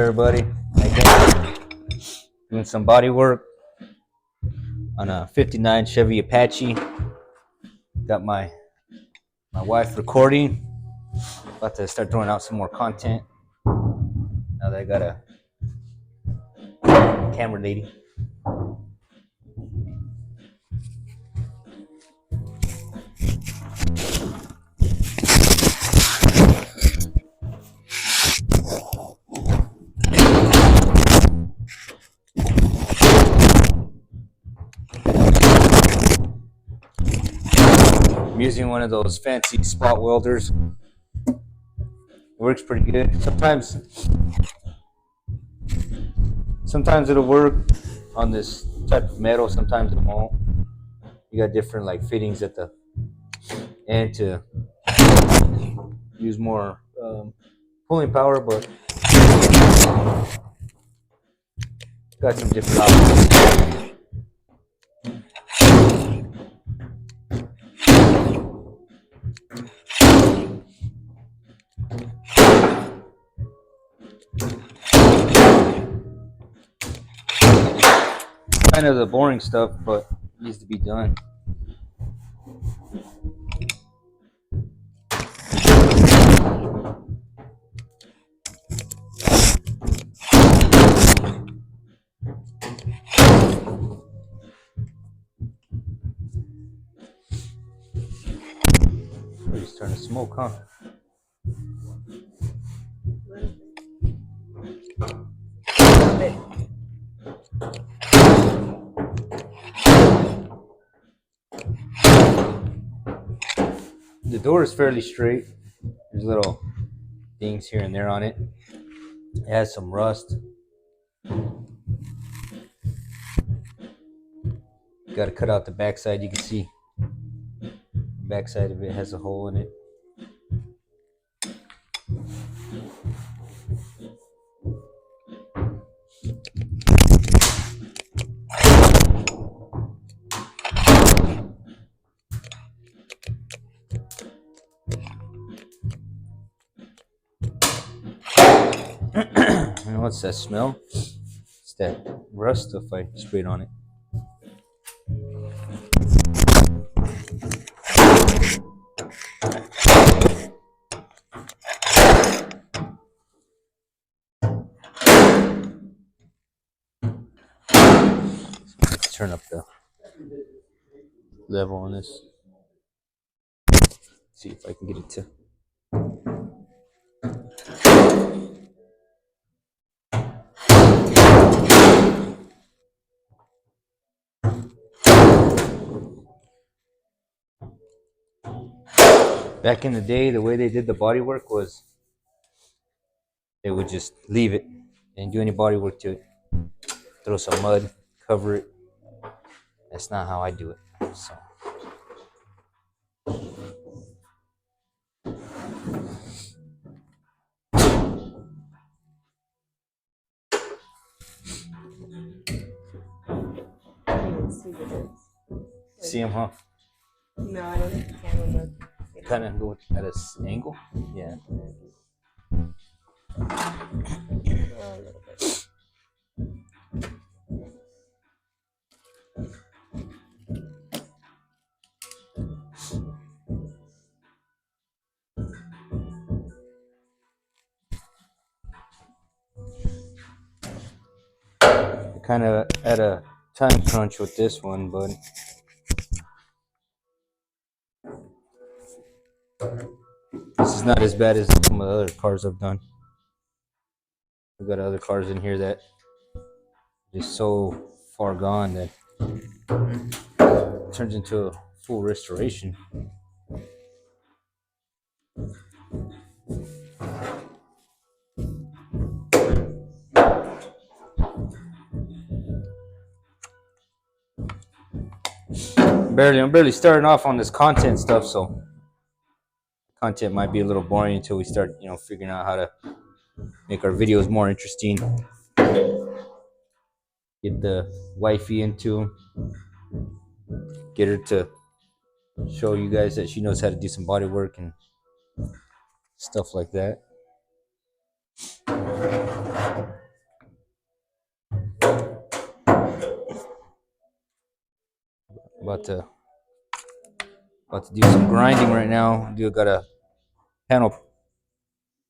everybody? Again, doing some body work on a 59 Chevy Apache. Got my wife recording. About to start throwing out some more content. Now that I got a camera lady. I'm using one of those fancy spot welders. It works pretty good. Sometimes it'll work on this type of metal, sometimes it won't. You got different like fittings at the end to use more pulling power, but got some different options. Kind of the boring stuff, but needs to be done. He's starting to smoke, huh? The door is fairly straight. There's little things here and there on it. It has some rust. Got to cut out the backside. You can see the backside of it has a hole in it. What's that smell? It's that rust stuff I sprayed on it. Let's turn up the level on this. See if I can get it to. Back in the day, the way they did the body work was they would just leave it and do any body work to it. Throw some mud, cover it. That's not how I do it. So. See him, huh? No, I can't remember. Kind of go at an angle? Yeah. A little bit. Kind of at a time crunch with this one, but this is not as bad as some of the other cars I've done. I've got other cars in here that are just so far gone that it turns into a full restoration. I'm barely starting off on this content stuff, so content might be a little boring until we start, figuring out how to make our videos more interesting. Get the wifey into them. Get her to show you guys that she knows how to do some body work and stuff like that. About to do some grinding right now. Got a panel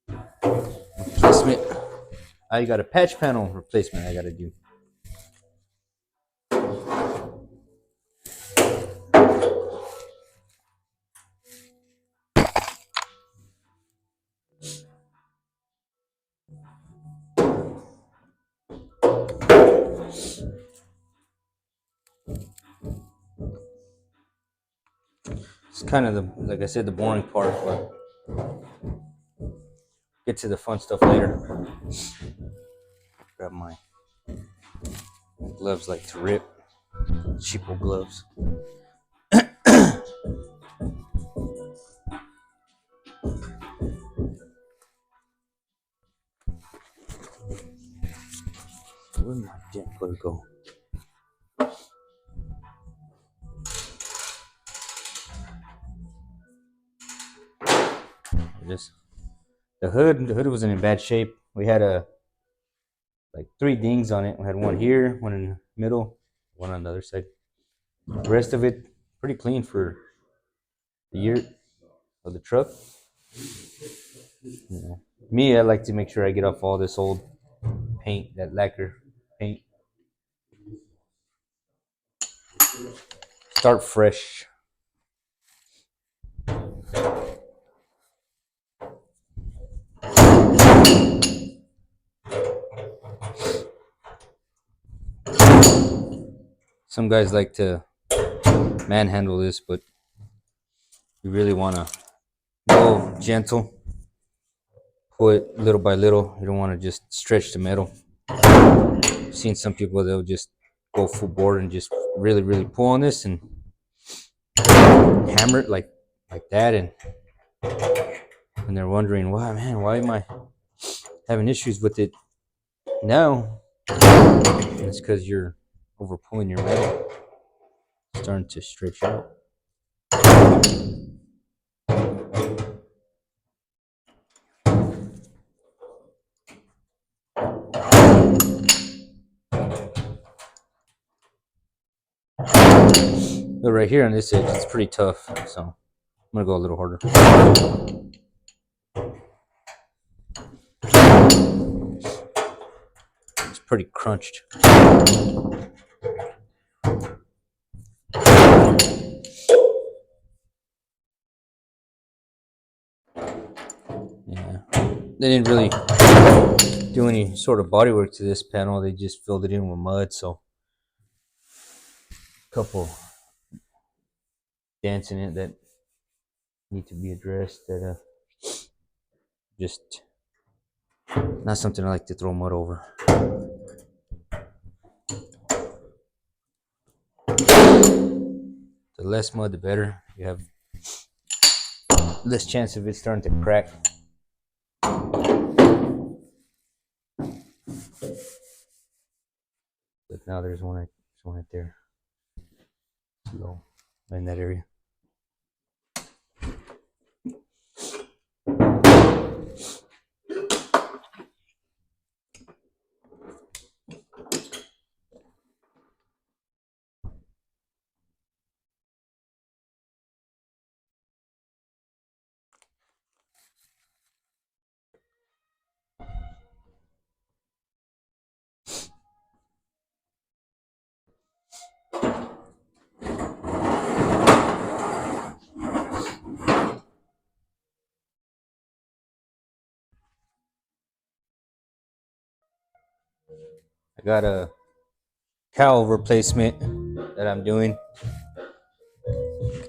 replacement. I got a patch panel replacement I gotta do. It's kind of like I said, the boring part, but get to the fun stuff later. Grab my gloves like to rip. Cheapo gloves. Where did my damn footer go? Just the hood wasn't in bad shape. We had like 3 dings on it. We had one here, one in the middle, one on the other side. The rest of it pretty clean for the year of the truck. You know, me, I like to make sure I get off all this old paint, that lacquer paint. Start fresh. Some guys like to manhandle this, but you really want to go gentle. Put little by little. You don't want to just stretch the metal. I've seen some people, they'll just go full bore and just really pull on this and hammer it like that, and they're wondering, why am I having issues with it now? It's because you're over pulling your metal, starting to stretch out. But right here on this edge, it's pretty tough, so I'm gonna go a little harder. It's pretty crunched. Yeah, they didn't really do any sort of bodywork to this panel. They just filled it in with mud, so a couple dents in it that need to be addressed. That just not something I like to throw mud over. The less mud, the better. You have less chance of it starting to crack. But now there's one right there. It's low in that area. I got a cowl replacement that I'm doing.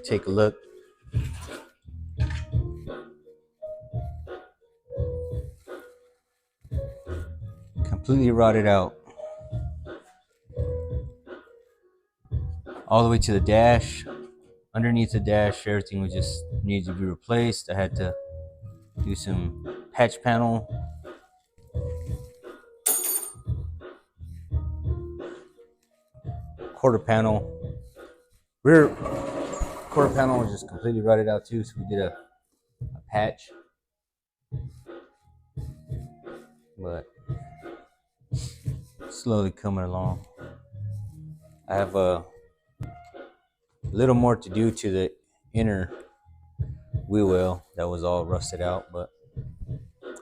Take a look. Completely rotted out. All the way to the dash. Underneath the dash, everything was just needed to be replaced. I had to do some patch panel. Quarter panel. Rear quarter panel was just completely rotted out too, so we did a patch. But slowly coming along. I have little more to do to the inner wheel well that was all rusted out, but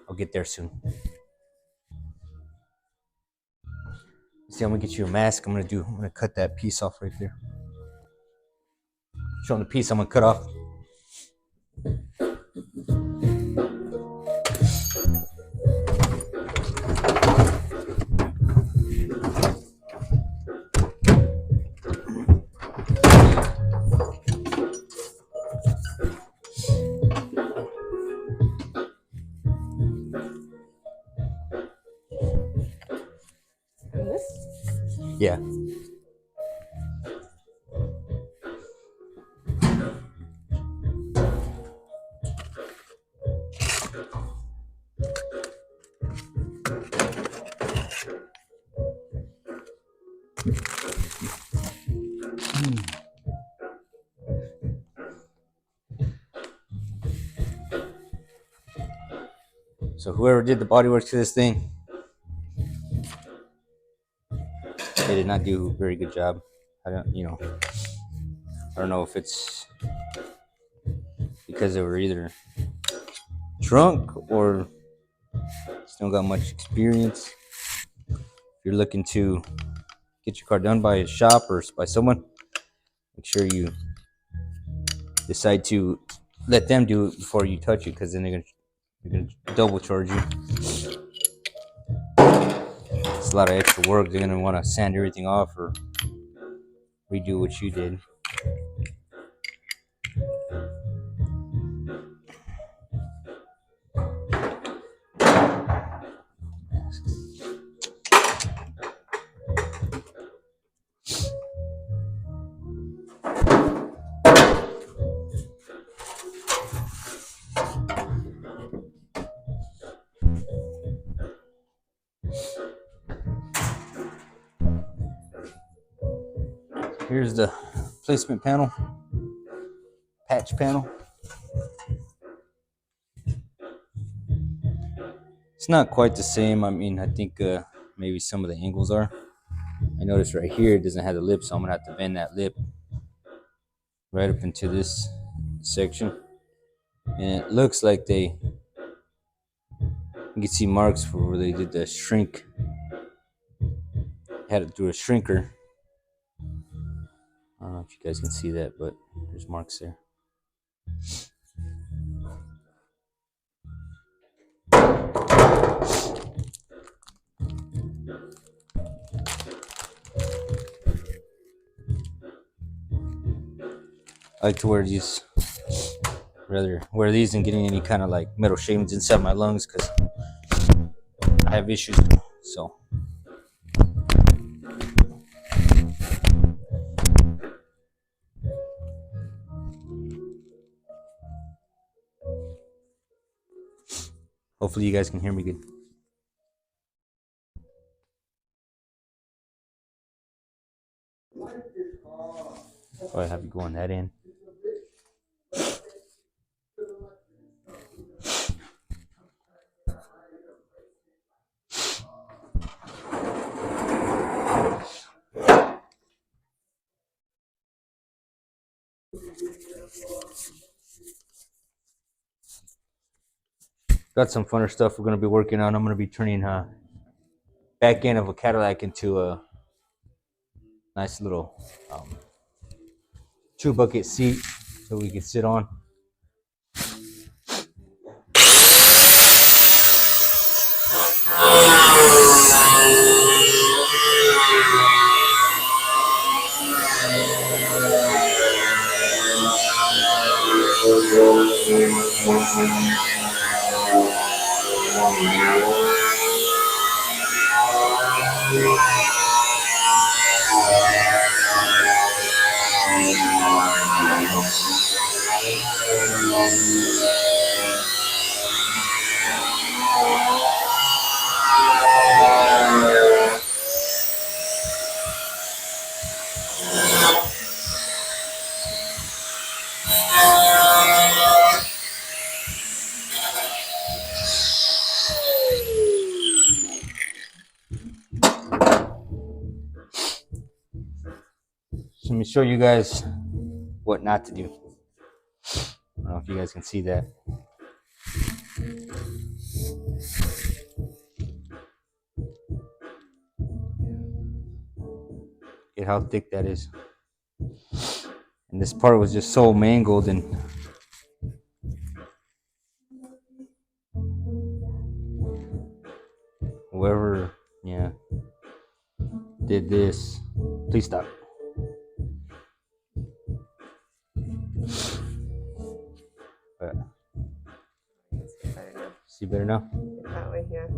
I'll get there soon. See, I'm gonna get you a mask. I'm gonna cut that piece off right there. Show them the piece I'm gonna cut off. And this? Yeah. So whoever did the bodywork to this thing, they did not do a very good job. I don't know if it's because they were either drunk or still got much experience. If you're looking to get your car done by a shop or by someone, make sure you decide to let them do it before you touch it, because then they're gonna double charge you. It's a lot of extra work. They're gonna want to sand everything off or redo what you did. Here's the placement panel, patch panel. It's not quite the same. I mean, I think maybe some of the angles are. I noticed right here it doesn't have the lip, so I'm gonna have to bend that lip right up into this section. And it looks like you can see marks for where they did the shrink. Had it through a shrinker. I don't know if you guys can see that, but there's marks there. I like to wear these, rather wear these than getting any kind of like metal shavings inside my lungs, because I have issues. So hopefully you guys can hear me good. So I have you go on that end. Got some funner stuff we're going to be working on. I'm going to be turning back end of a Cadillac into a nice little 2-bucket seat so we can sit on. So let me show you guys what not to do. I don't know if you guys can see that. Look at how thick that is. And this part was just so mangled, and whoever, yeah, did this, please stop. But see better now? That way, yeah.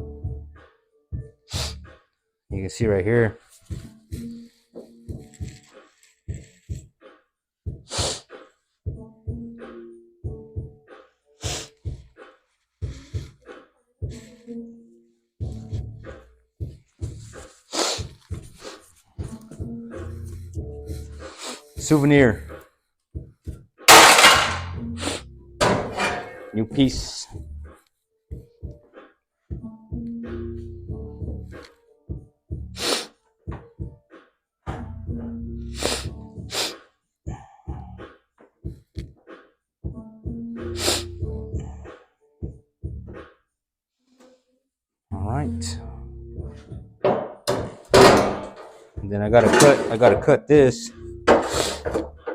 You can see right here. Souvenir. New piece. All right. And then I gotta cut this.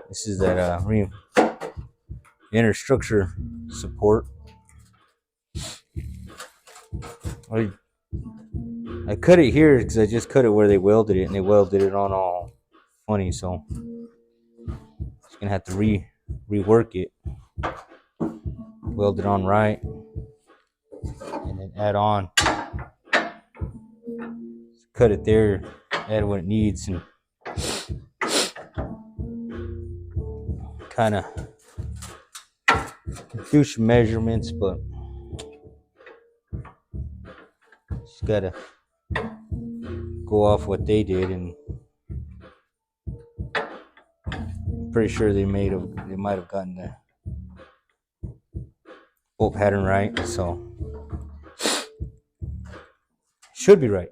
This is that inner structure support. I cut it here because I just cut it where they welded it, and they welded it on all funny, so just gonna have to rework it, weld it on right, and then add on. Cut it there, add what it needs, and kind of do some measurements, but just gotta go off what they did, and I'm pretty sure they might have gotten the bolt pattern right, so should be right.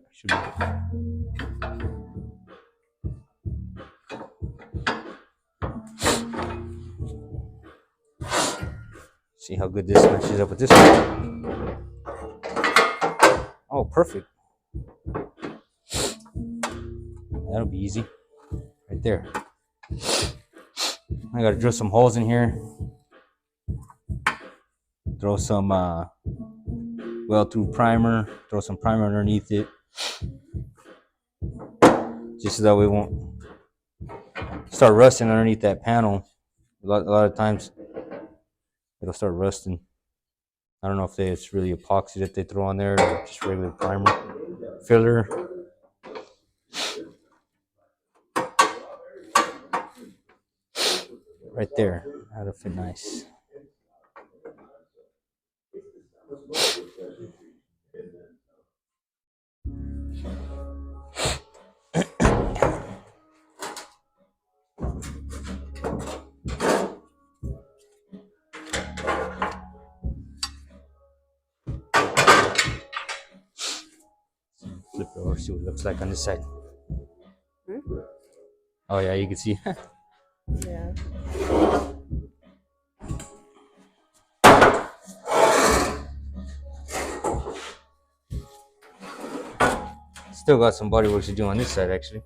See how good this matches up with this one. Oh, perfect. That'll be easy. Right there. I gotta drill some holes in here. Throw some weld-through primer. Throw some primer underneath it. Just so that we won't start rusting underneath that panel. A lot of times it'll start rusting. I don't know if it's really epoxy that they throw on there or just regular primer. Filler. Right there. That'll fit nice. Flip it over, see what it looks like on this side. Oh yeah, you can see. Yeah. Still got some body work to do on this side, actually.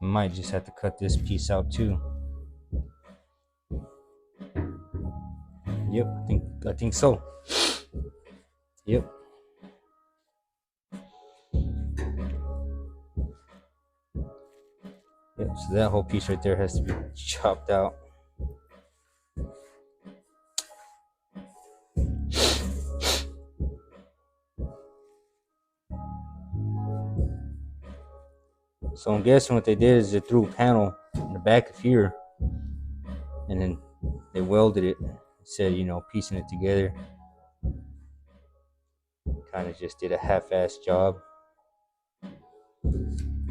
I might just have to cut this piece out too. Yep, I think so. Yep. Yep, so that whole piece right there has to be chopped out. So I'm guessing what they did is they threw a panel in the back of here, and then they welded it. Instead, piecing it together. kind of just did a half-ass job.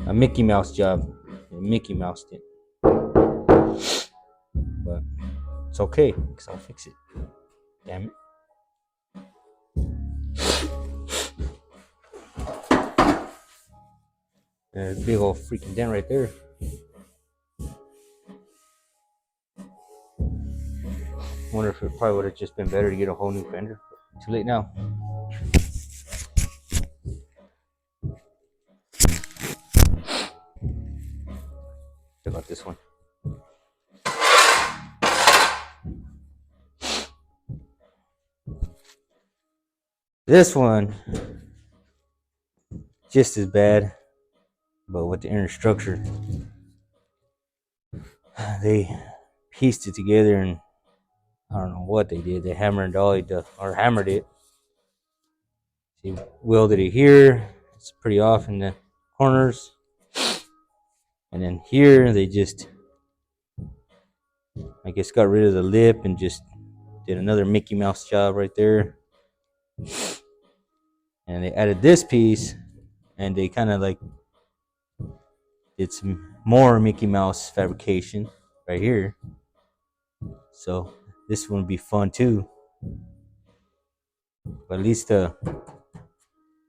A Mickey Mouse job. Mickey Mouse did. But it's okay, because I'll fix it. Damn it. There's a big old freaking dent right there. Wonder if it probably would have just been better to get a whole new fender. But too late now. Check out this one. This one, just as bad, but with the inner structure. They pieced it together, and I don't know what they did. They hammered and dollied or hammered it. They welded it here. It's pretty off in the corners. And then here they just, I guess, got rid of the lip and just did another Mickey Mouse job right there. And they added this piece, and they kind of like did some more Mickey Mouse fabrication right here. So this one would be fun too. But at least the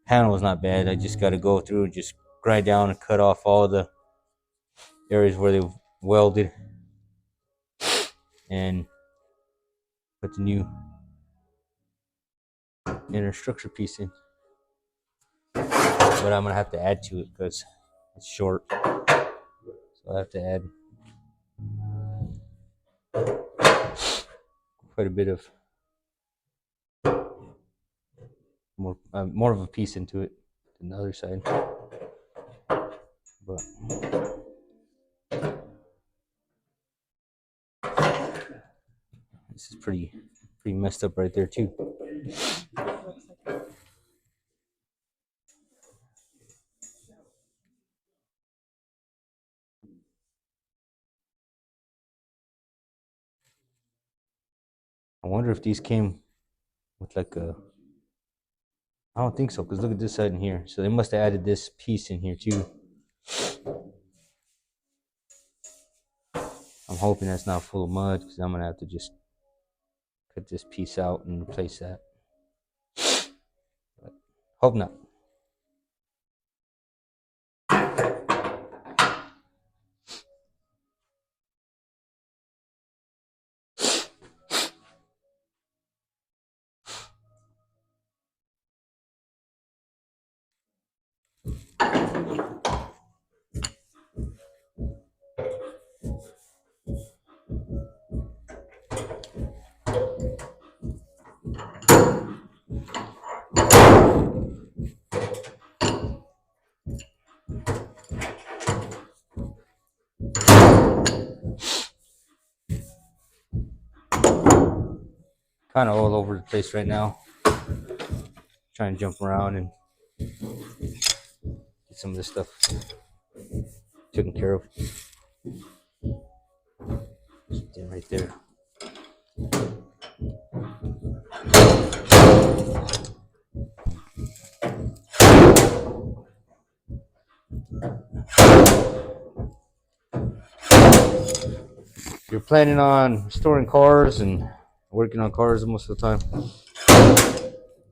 panel is not bad. I just got to go through and just grind down and cut off all the areas where they welded and put the new inner structure piece in. But I'm gonna have to add to it because it's short, so I have to add quite a bit of more of a piece into it than the other side. But this is pretty messed up right there too. I wonder if these came with like a, I don't think so, because look at this side in here. So they must have added this piece in here too. I'm hoping that's not full of mud, because I'm gonna have to just cut this piece out and replace that. But hope not. Kind of all over the place right now. Trying to jump around and get some of this stuff taken care of. Right there. If you're planning on restoring cars and working on cars most of the time,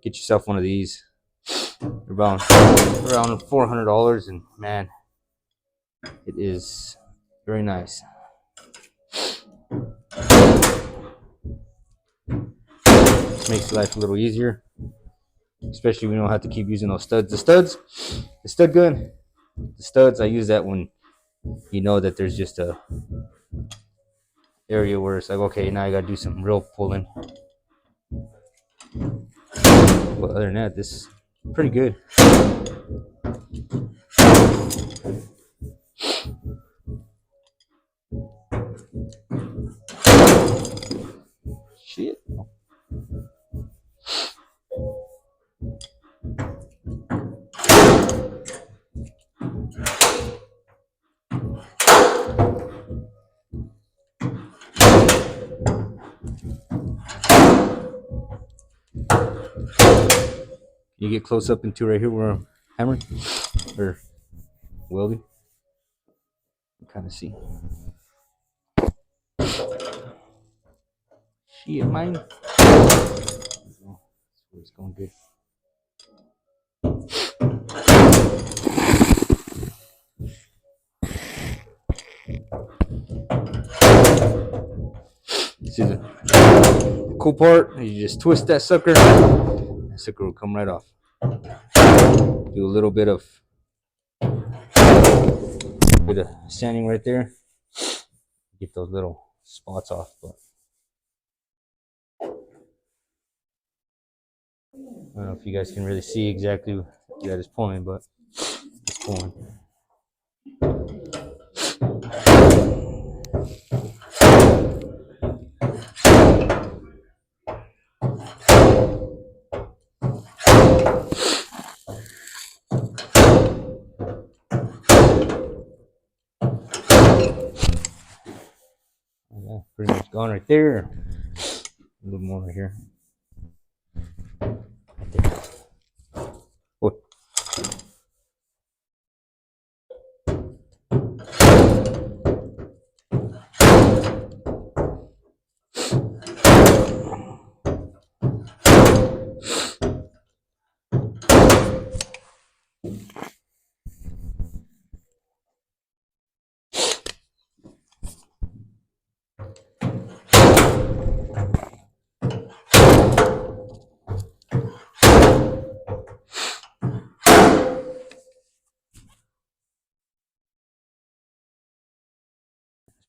get yourself one of these. They're around $400, and man, it is very nice. Makes life a little easier, especially when you don't have to keep using those studs. The stud gun, the studs, I use that when you know that there's just a area where it's like, okay, now I gotta do some real pulling. But other than that, this is pretty good. Shit. You get close up into right here where I'm hammering or welding. Kind of see. Shit, mine. It's going good. See the cool part? You just twist that sucker. That sucker will come right off. Do a little bit of sanding right there. Get those little spots off, but I don't know if you guys can really see exactly that is pulling, but it's pulling. Yeah, pretty much gone right there. A little more right here. Right there. What?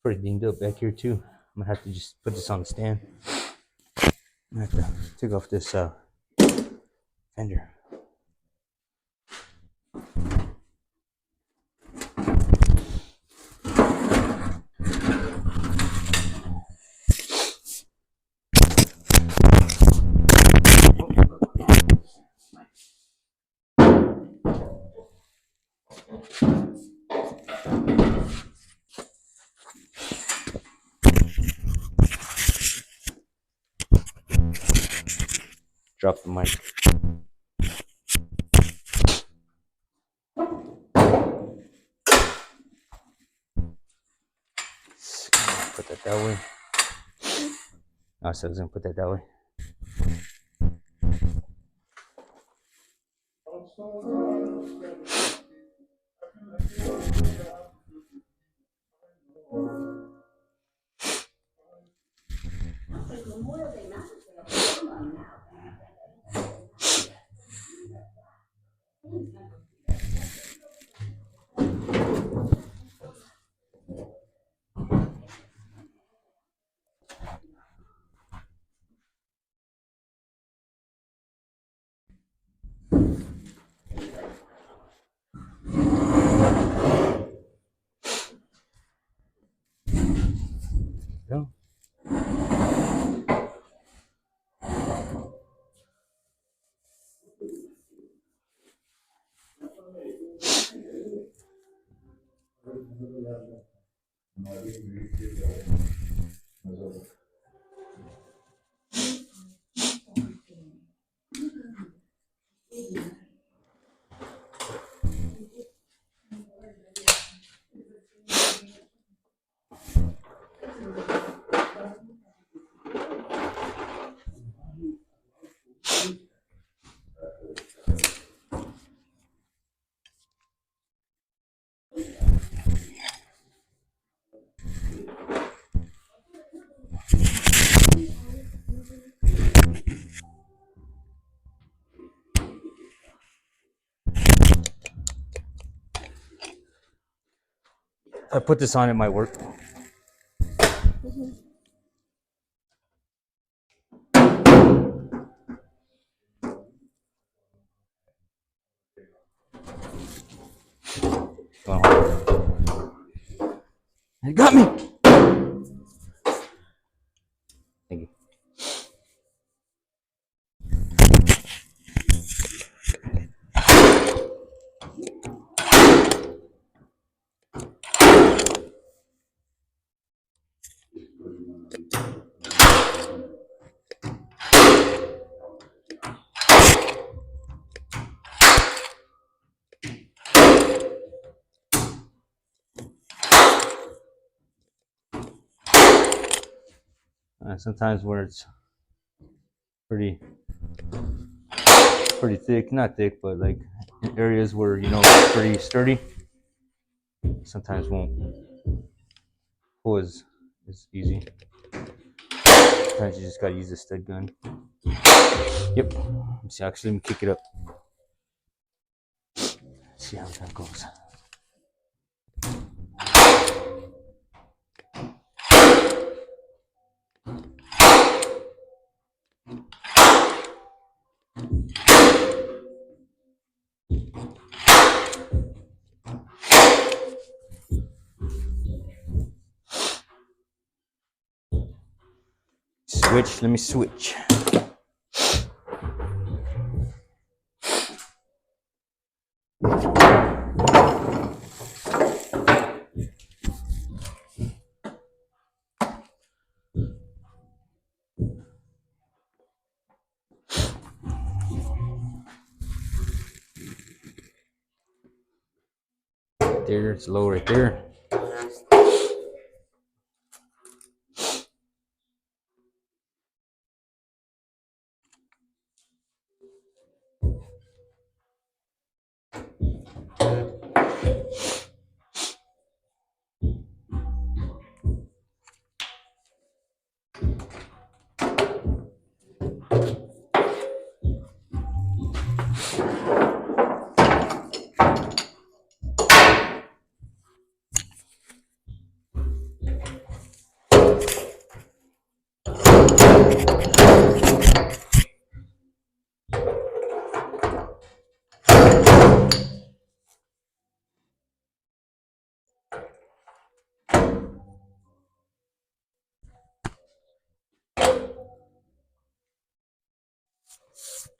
Pretty dinged up back here too. I'm gonna have to just put this on the stand. I'm gonna have to take off this fender. Drop the mic. Put that that way. I said I was gonna put that that way. Go. If I put this on, it might work. It got me. Thank you. and sometimes where it's pretty thick, not thick, but like areas where it's pretty sturdy, sometimes won't pull as easy. Sometimes you just gotta use the stud gun. Yep. Let's see, actually, let me kick it up. Let's see how that goes. Switch, let me switch. There, it's low right there.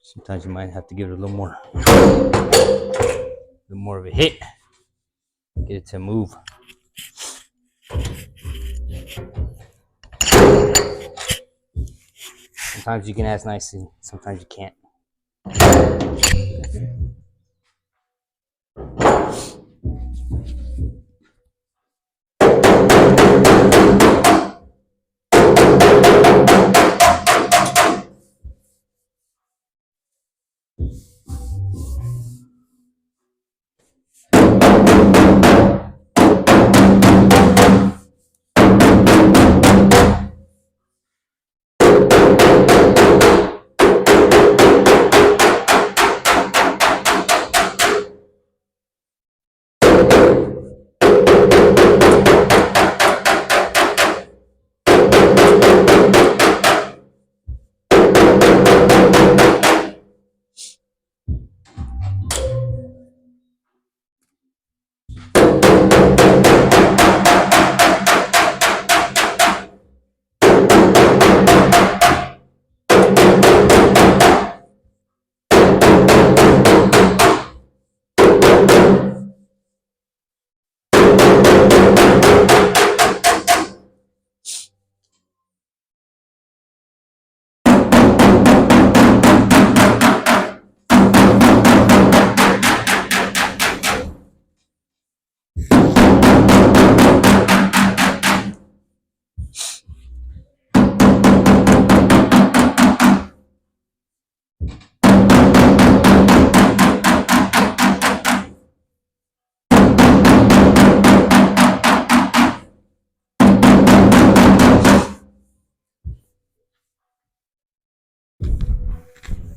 Sometimes you might have to give it a little more of a hit. Get it to move. Sometimes you can ask nicely, sometimes you can't.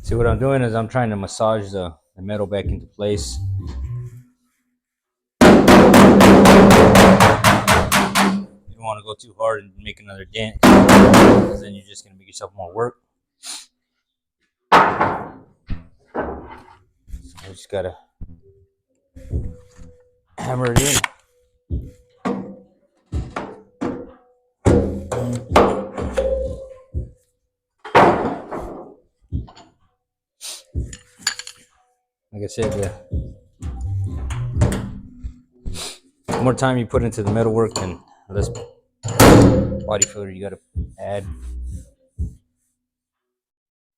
See, what I'm doing is I'm trying to massage the metal back into place. You don't want to go too hard and make another dent, because then you're just going to make yourself more work. So I just got to hammer it in. Like I said, the more time you put into the metal work, and less body filler you got to add.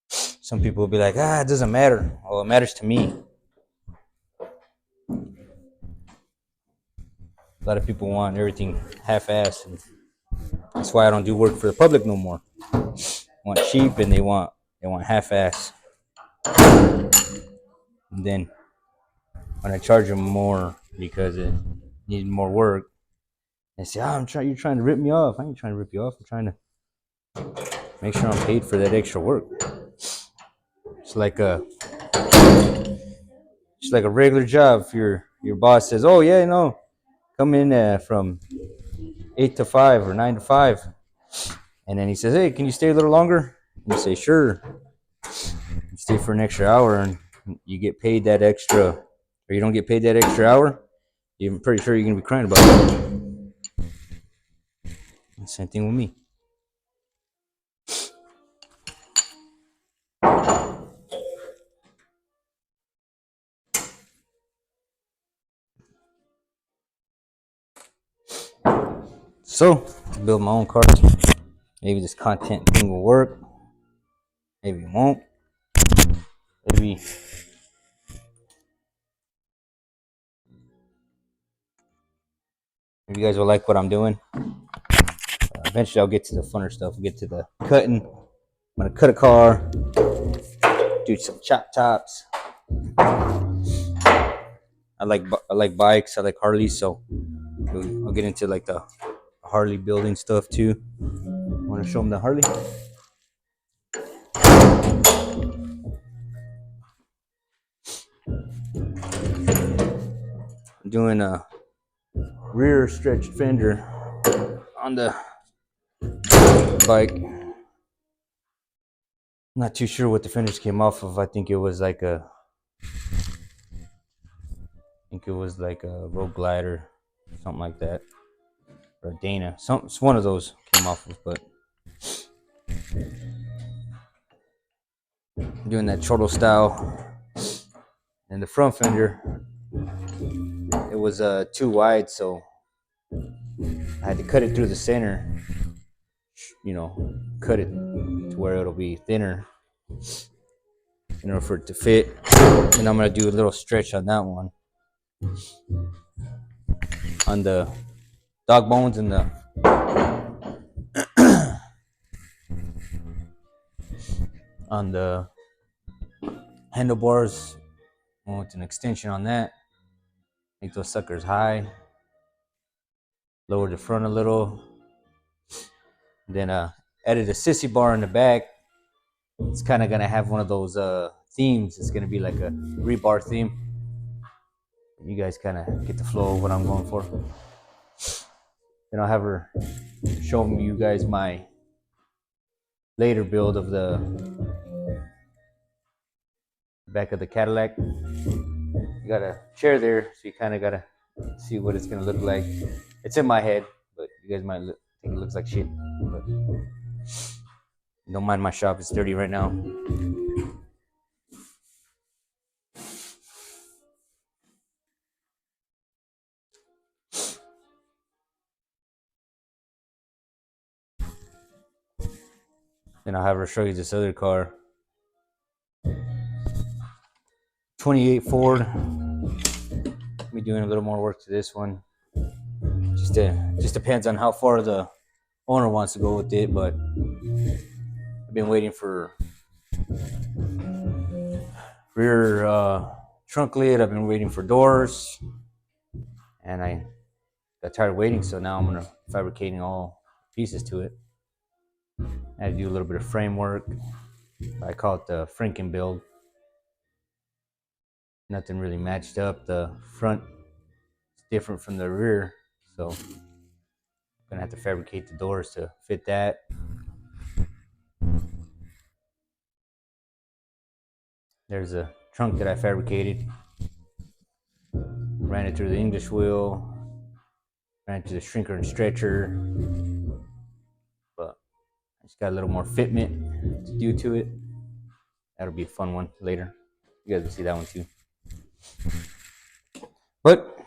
Some people will be like, it doesn't matter. Well, it matters to me. A lot of people want everything half-assed, and that's why I don't do work for the public no more. want cheap and they want half-ass. And then when I charge them more because it needed more work, they say, "Oh, you're trying to rip me off." I ain't trying to rip you off. I'm trying to make sure I'm paid for that extra work. It's like a regular job. If your boss says, "Oh yeah, no, come in from 8 to 5 or 9 to 5," and then he says, "Hey, can you stay a little longer?" And you say, "Sure." You stay for an extra hour, and you get paid that extra, or you don't get paid that extra hour. I'm pretty sure you're gonna be crying about it. Same thing with me. So, build my own cars. Maybe this content thing will work. Maybe it won't. Maybe you guys will like what I'm doing. Eventually, I'll get to the funner stuff. We'll get to the cutting. I'm gonna cut a car, do some chop tops. I like bikes. I like Harleys, so I'll get into like the Harley building stuff too. I want to show them the Harley. I'm doing a rear stretched fender on the bike. I'm not too sure what the fenders came off of. I think it was like a Road Glider, something like that, or a Dana. It's one of those came off of, but I'm doing that chortle style. And the front fender, it was too wide, so I had to cut it through the center. Cut it to where it'll be thinner in order for it to fit. And I'm gonna do a little stretch on that one, on the dog bones and the on the handlebars. I want an extension on that. Make those suckers high. Lower the front a little. Then added a sissy bar in the back. It's kind of gonna have one of those themes. It's gonna be like a rebar theme. You guys kind of get the flow of what I'm going for. Then I'll have her show you guys my later build of the back of the Cadillac. You got a chair there, so you kind of gotta see what it's gonna look like. It's in my head, but you guys might think it looks like shit. But don't mind my shop; it's dirty right now. Then I'll have her show you this other car. 28 Ford. I'll be doing a little more work to this one. Just depends on how far the owner wants to go with it, but I've been waiting for rear trunk lid. I've been waiting for doors, and I got tired of waiting, so now I'm gonna fabricating all pieces to it. I had to do a little bit of framework. I call it the Franken build. Nothing really matched up. The front is different from the rear, so I'm gonna have to fabricate the doors to fit that. There's a trunk that I fabricated. Ran it through the English wheel, ran it to the shrinker and stretcher, but I just got a little more fitment to do to it. That'll be a fun one later. You guys will see that one too. But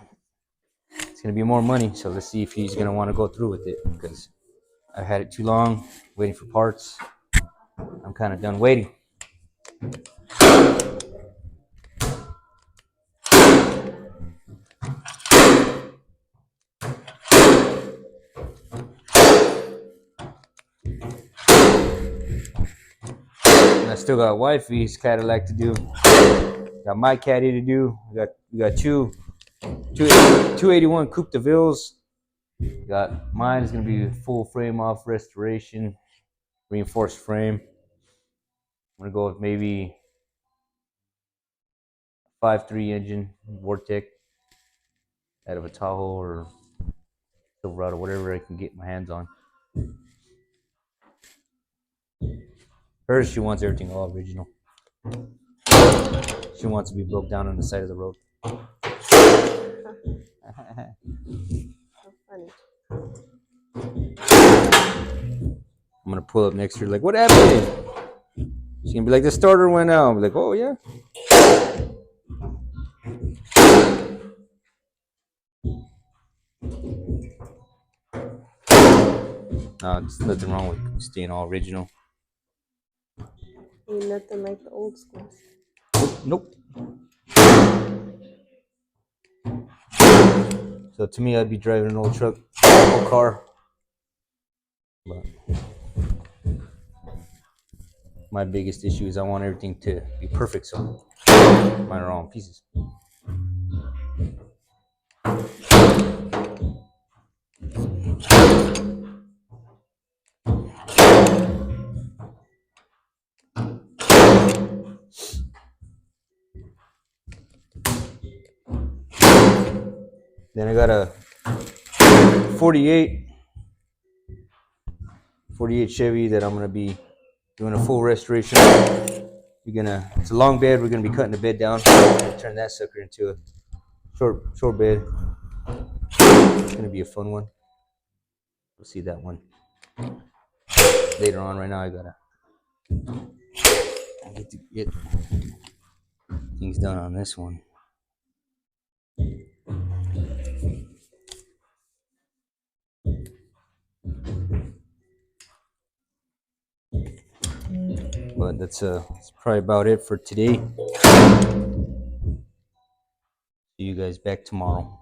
it's gonna be more money, so let's see if he's gonna want to go through with it, because I had it too long waiting for parts. I'm kind of done waiting. And I still got wifey's Cadillac to do. Got my caddy to do. We got two 281 Coupe de Villes. Got mine is gonna be full frame off restoration, reinforced frame. I'm gonna go with maybe 5.3 engine Vortec out of a Tahoe or Silverado, whatever I can get my hands on. Hers, she wants everything all original. She wants to be broke down on the side of the road. So funny. I'm gonna pull up next year, like, what happened? She's gonna be like, the starter went out. I'm like, oh yeah. No, there's nothing wrong with staying all original. Ain't nothing like the old school. Nope. So to me, I'd be driving an old truck, old car. But my biggest issue is I want everything to be perfect, so mine are all in pieces. Then I got a 48 Chevy that I'm gonna be doing a full restoration. It's a long bed. We're gonna be cutting the bed down. Turn that sucker into a short bed. It's gonna be a fun one. We'll see that one later on. Right now, I gotta get things done on this one. But that's probably about it for today. See you guys back tomorrow.